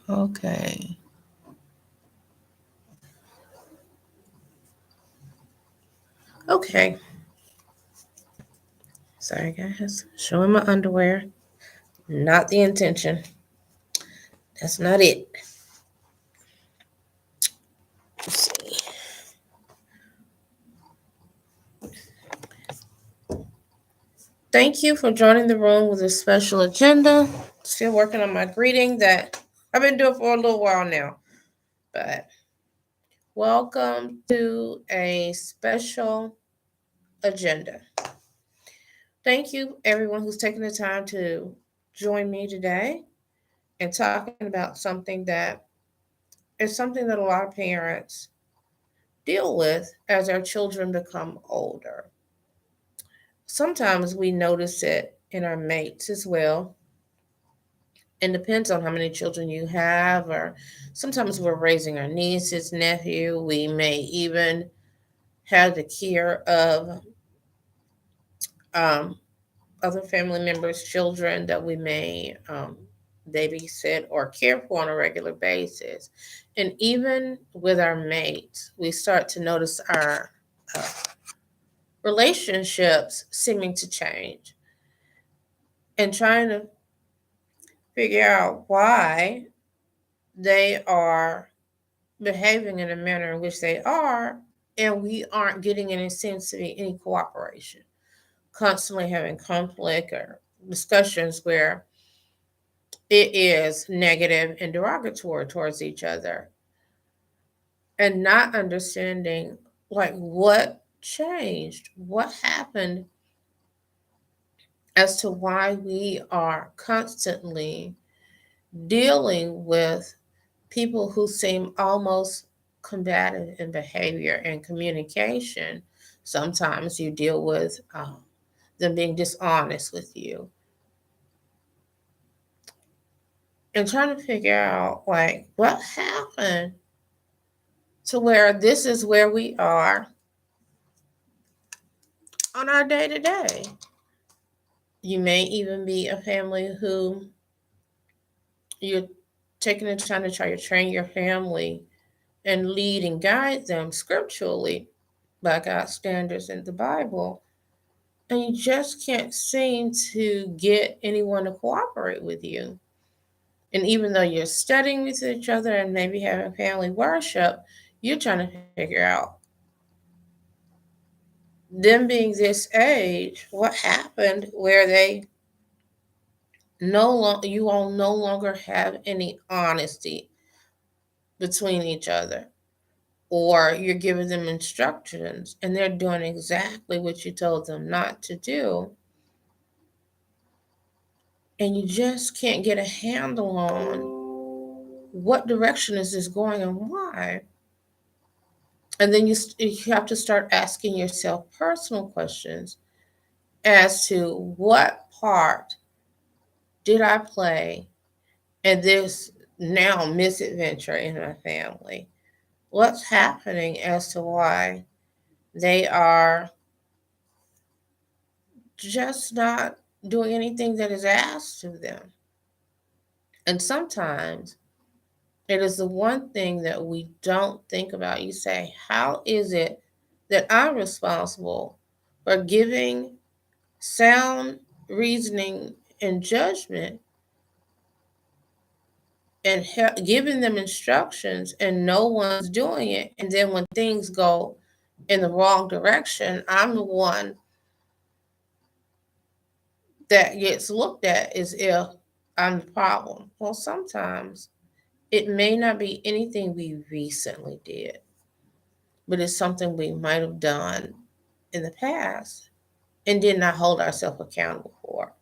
Okay. Okay. Sorry, guys. Showing my underwear. Not the intention. That's not it. Let's see. Thank you for joining the room with a special agenda. Still working on my greeting that I've been doing for a little while now. But welcome to a special agenda. Thank you, everyone who's taking the time to join me today and talking about something that is something that a lot of parents deal with as our children become older. Sometimes we notice it in our mates as well. It depends on how many children you have, or sometimes we're raising our nieces, nephew. We may even have the care of um, other family members' children that we may babysit or care for on a regular basis. And even with our mates, we start to notice our uh, relationships seeming to change and trying to figure out why they are behaving in a manner in which they are, and we aren't getting any sense of any cooperation. Constantly having conflict or discussions where it is negative and derogatory towards each other, and not understanding like what changed, what happened as to why we are constantly dealing with people who seem almost combative in behavior and communication. Sometimes you deal with them being dishonest with you and trying to figure out like what happened to where this is where we are on our day to day. You may even be a family who you're taking the time to try to train your family and lead and guide them scripturally by God's standards in the Bible. And you just can't seem to get anyone to cooperate with you. And even though you're studying with each other and maybe having family worship, you're trying to figure out them being this age, what happened where they you all no longer have any honesty between each other, or you're giving them instructions and they're doing exactly what you told them not to do, and you just can't get a handle on what direction is this going and why. And then you have to start asking yourself personal questions as to what part did I play in this now misadventure in my family. What's happening as to why they are just not doing anything that is asked of them. And sometimes it is the one thing that we don't think about. You say, how is it that I'm responsible for giving sound reasoning and judgment and giving them instructions and no one's doing it? And then when things go in the wrong direction, I'm the one that gets looked at as if I'm the problem. Well, sometimes it may not be anything we recently did, but it's something we might have done in the past and did not hold ourselves accountable for.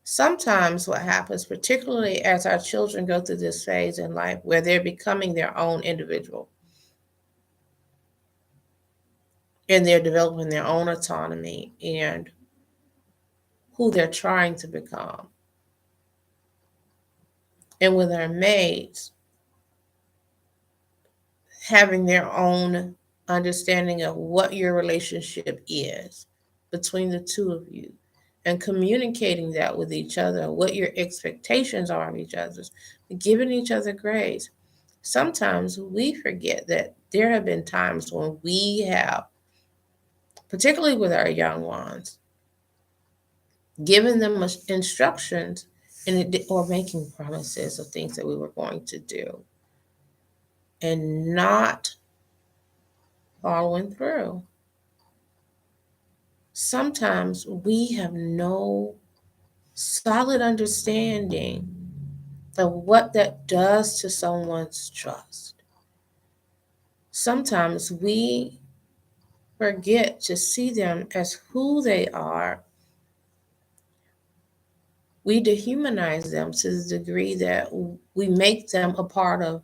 Sometimes what happens, particularly as our children go through this phase in life where they're becoming their own individual and they're developing their own autonomy and who they're trying to become. And with our mates, having their own understanding of what your relationship is between the two of you, and communicating that with each other, what your expectations are of each other's, giving each other grace. Sometimes we forget that there have been times when we have, particularly with our young ones, given them instructions or making promises of things that we were going to do and not following through. Sometimes we have no solid understanding of what that does to someone's trust. Sometimes we forget to see them as who they are. We dehumanize them to the degree that we make them a part of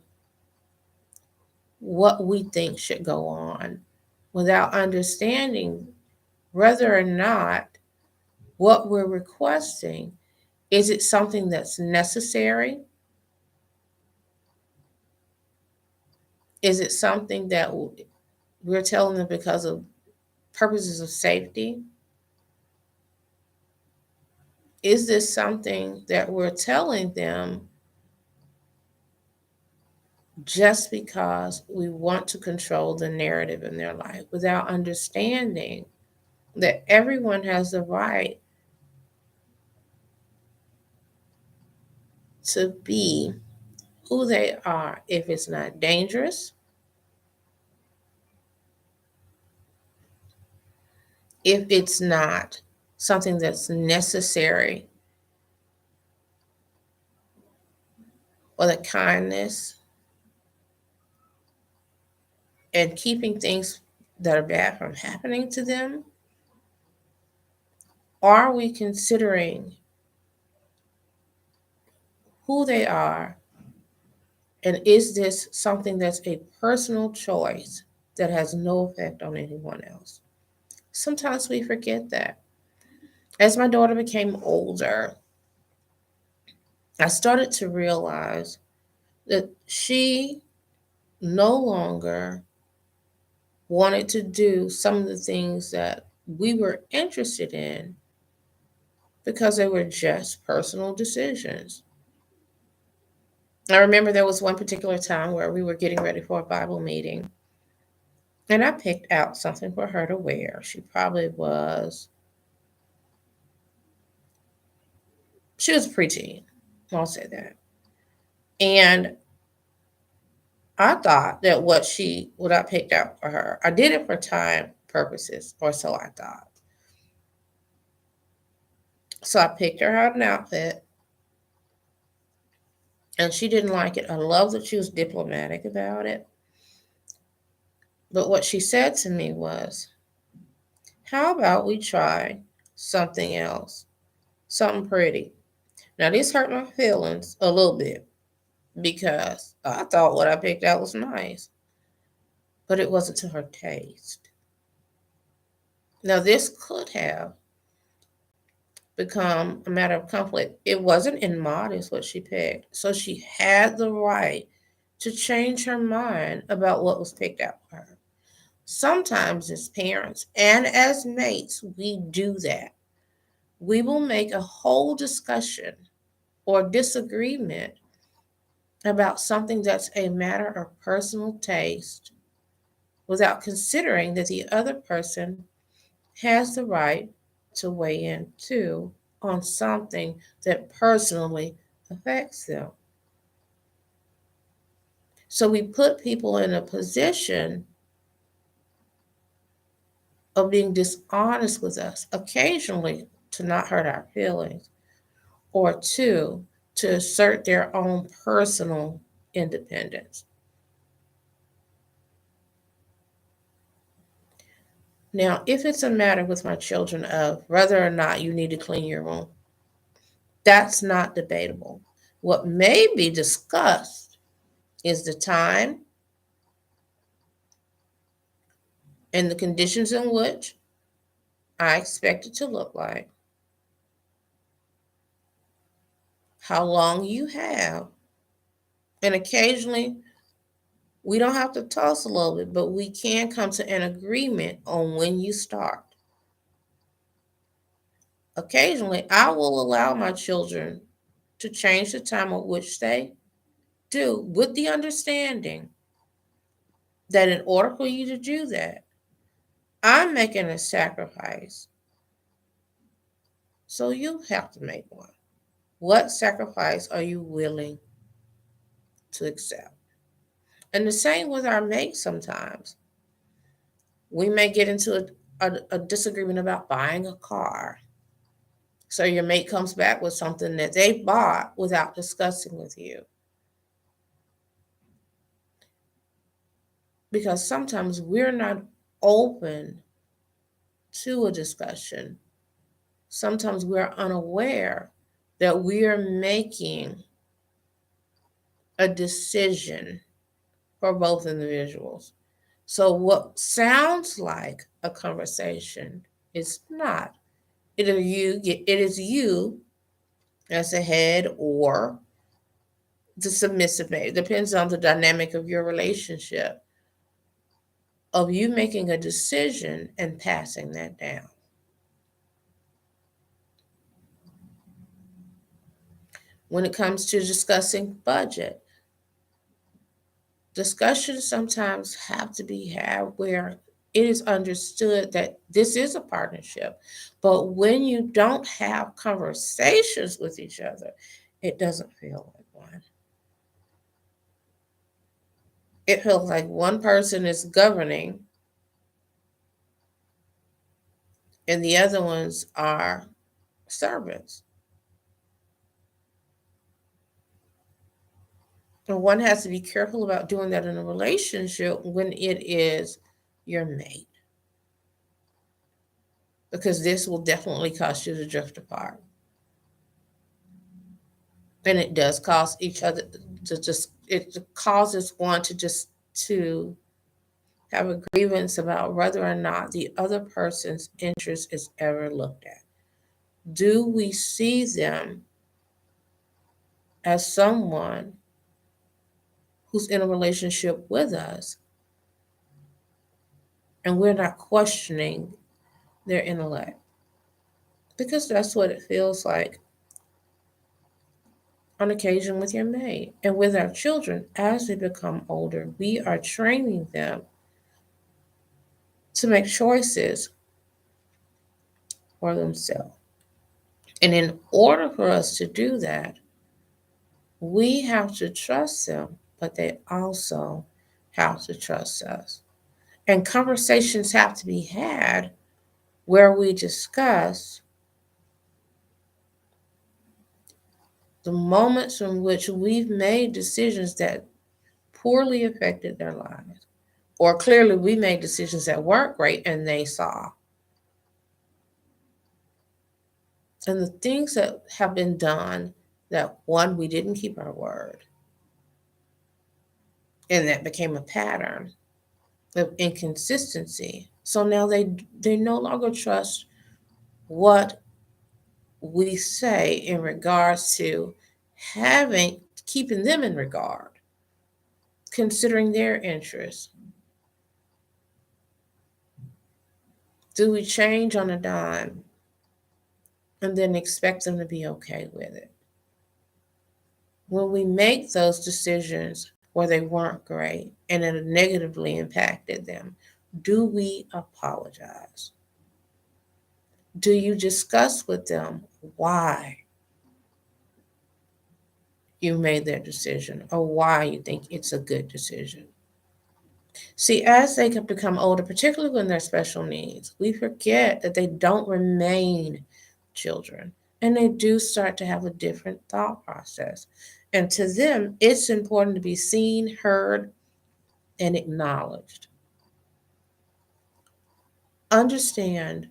what we think should go on without understanding whether or not what we're requesting, is it something that's necessary? Is it something that we're telling them because of purposes of safety? Is this something that we're telling them just because we want to control the narrative in their life without understanding that everyone has the right to be who they are if it's not dangerous, if it's not something that's necessary, or the kindness and keeping things that are bad from happening to them? Are we considering who they are? And is this something that's a personal choice that has no effect on anyone else? Sometimes we forget that. As my daughter became older, I started to realize that she no longer wanted to do some of the things that we were interested in because they were just personal decisions. I remember there was one particular time where we were getting ready for a Bible meeting, and I picked out something for her to wear. She was a preteen, I'll say that. And I thought that what I picked out for her, I did it for time purposes, or so I thought. So I picked her out an outfit, and she didn't like it. I love that she was diplomatic about it. But what she said to me was, how about we try something else, something pretty? Now, this hurt my feelings a little bit because I thought what I picked out was nice, but it wasn't to her taste. Now, this could have become a matter of conflict. It wasn't immodest what she picked, so she had the right to change her mind about what was picked out for her. Sometimes, as parents and as mates, we do that. We will make a whole discussion or disagreement about something that's a matter of personal taste without considering that the other person has the right to weigh in too on something that personally affects them. So we put people in a position of being dishonest with us, occasionally to not hurt our feelings, or two, to assert their own personal independence. Now, if it's a matter with my children of whether or not you need to clean your room, that's not debatable. What may be discussed is the time and the conditions in which I expect it to look like, how long you have, and occasionally we don't have to toss a little bit, but we can come to an agreement on when you start. Occasionally, I will allow my children to change the time at which they do, with the understanding that in order for you to do that, I'm making a sacrifice. So you have to make one. What sacrifice are you willing to accept? And the same with our mates sometimes. We may get into a disagreement about buying a car. So your mate comes back with something that they bought without discussing with you. Because sometimes we're not open to a discussion. Sometimes we're unaware that we are making a decision for both individuals. So what sounds like a conversation is not. It is you as a head or the submissive mate. It depends on the dynamic of your relationship, of you making a decision and passing that down. When it comes to discussing budget, discussions sometimes have to be had where it is understood that this is a partnership. But when you don't have conversations with each other, it doesn't feel like one. It feels like one person is governing and the other ones are servants. And one has to be careful about doing that in a relationship when it is your mate, because this will definitely cause you to drift apart. And it does cause each other to just, it causes one to just to have a grievance about whether or not the other person's interest is ever looked at. Do we see them as someone who's in a relationship with us and we're not questioning their intellect? Because that's what it feels like on occasion with your mate. And with our children, as they become older, we are training them to make choices for themselves. And in order for us to do that, we have to trust them, but they also have to trust us. And conversations have to be had where we discuss the moments in which we've made decisions that poorly affected their lives. Or clearly we made decisions that weren't great and they saw. And the things that have been done that, one, we didn't keep our word, and that became a pattern of inconsistency. So now they no longer trust what we say in regards to having keeping them in regard, considering their interests. Do we change on a dime and then expect them to be okay with it? When we make those decisions where they weren't great and it negatively impacted them, do we apologize? Do you discuss with them why you made that decision or why you think it's a good decision? See, as they can become older, particularly when they're special needs, we forget that they don't remain children and they do start to have a different thought process. And to them, it's important to be seen, heard, and acknowledged. Understand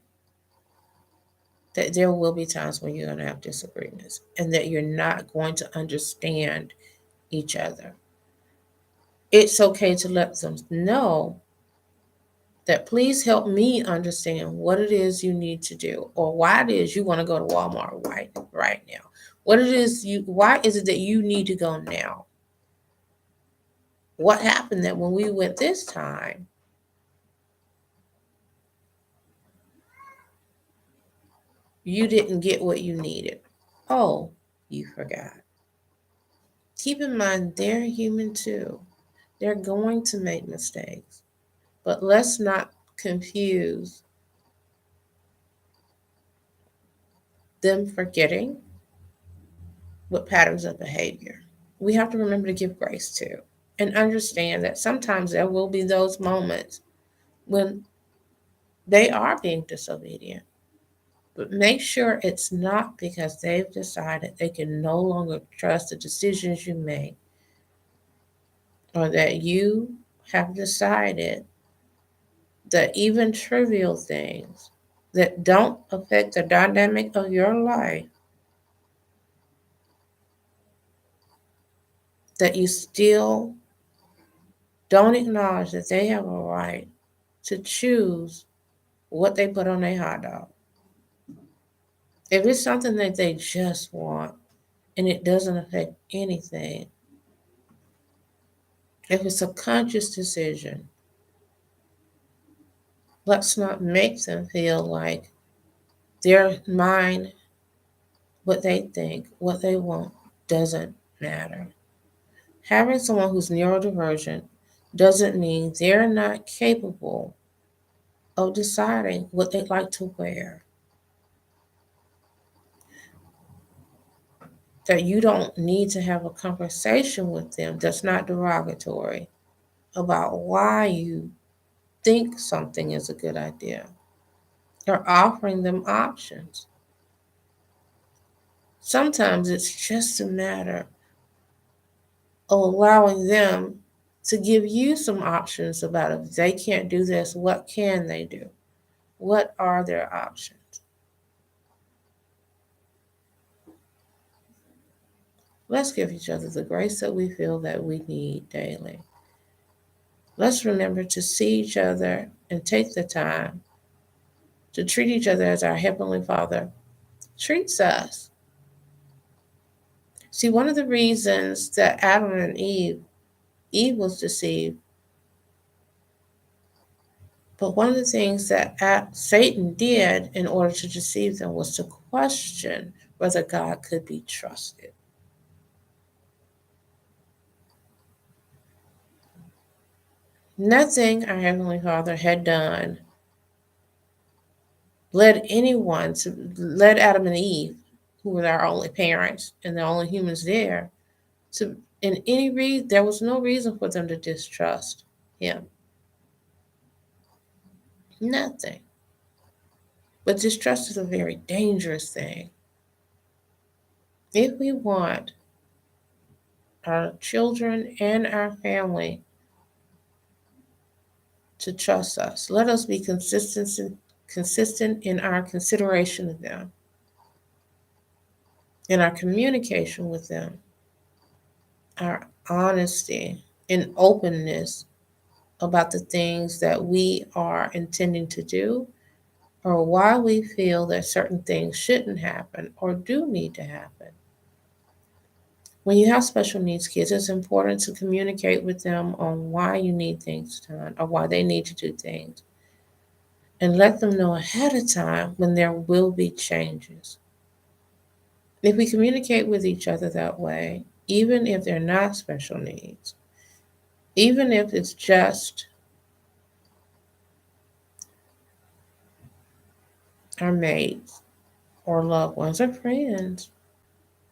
that there will be times when you're going to have disagreements and that you're not going to understand each other. It's okay to let them know that please help me understand what it is you need to do or why it is you want to go to Walmart right now. Why is it that you need to go now? What happened that when we went this time, you didn't get what you needed. Oh, you forgot. Keep in mind, they're human too. They're going to make mistakes. But let's not confuse them forgetting with patterns of behavior. We have to remember to give grace too and understand that sometimes there will be those moments when they are being disobedient. But make sure it's not because they've decided they can no longer trust the decisions you make, or that you have decided that even trivial things that don't affect the dynamic of your life, that you still don't acknowledge that they have a right to choose what they put on their hot dog. If it's something that they just want and it doesn't affect anything, if it's a conscious decision, let's not make them feel like their mind, what they think, what they want, doesn't matter. Having someone who's neurodivergent doesn't mean they're not capable of deciding what they'd like to wear. That you don't need to have a conversation with them that's not derogatory about why you think something is a good idea. You're offering them options. Sometimes it's just a matter of allowing them to give you some options about if they can't do this, what can they do? What are their options? Let's give each other the grace that we feel that we need daily. Let's remember to see each other and take the time to treat each other as our Heavenly Father treats us. See, one of the reasons that Adam and Eve was deceived, but one of the things that Satan did in order to deceive them was to question whether God could be trusted. Nothing our Heavenly Father had done led Adam and Eve, who were our only parents and the only humans there, to there was no reason for them to distrust him. Nothing. But distrust is a very dangerous thing. If we want our children and our family to trust us, let us be consistent in our consideration of them, in our communication with them, our honesty and openness about the things that we are intending to do, or why we feel that certain things shouldn't happen or do need to happen. When you have special needs kids, it's important to communicate with them on why you need things done or why they need to do things, and let them know ahead of time when there will be changes. If we communicate with each other that way, even if they're not special needs, even if it's just our mates or loved ones or friends,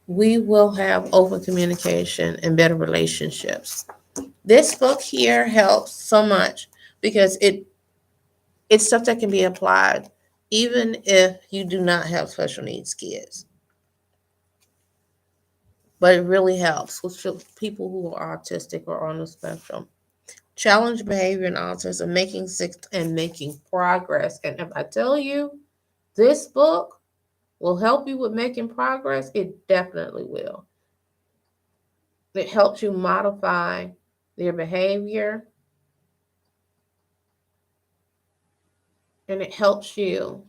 we will have open communication and better relationships. This book here helps so much because it's stuff that can be applied even if you do not have special needs kids. But it really helps with people who are autistic or on the spectrum. Challenge behavior and autism, making progress. And if I tell you this book will help you with making progress, it definitely will. It helps you modify their behavior, and it helps you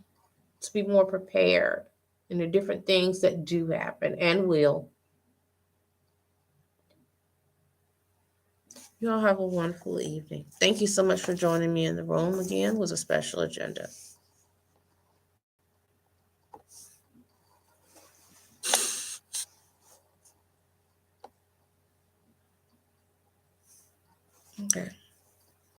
to be more prepared in the different things that do happen and will. You all have a wonderful evening. Thank you so much for joining me in the room again with a special agenda. Okay.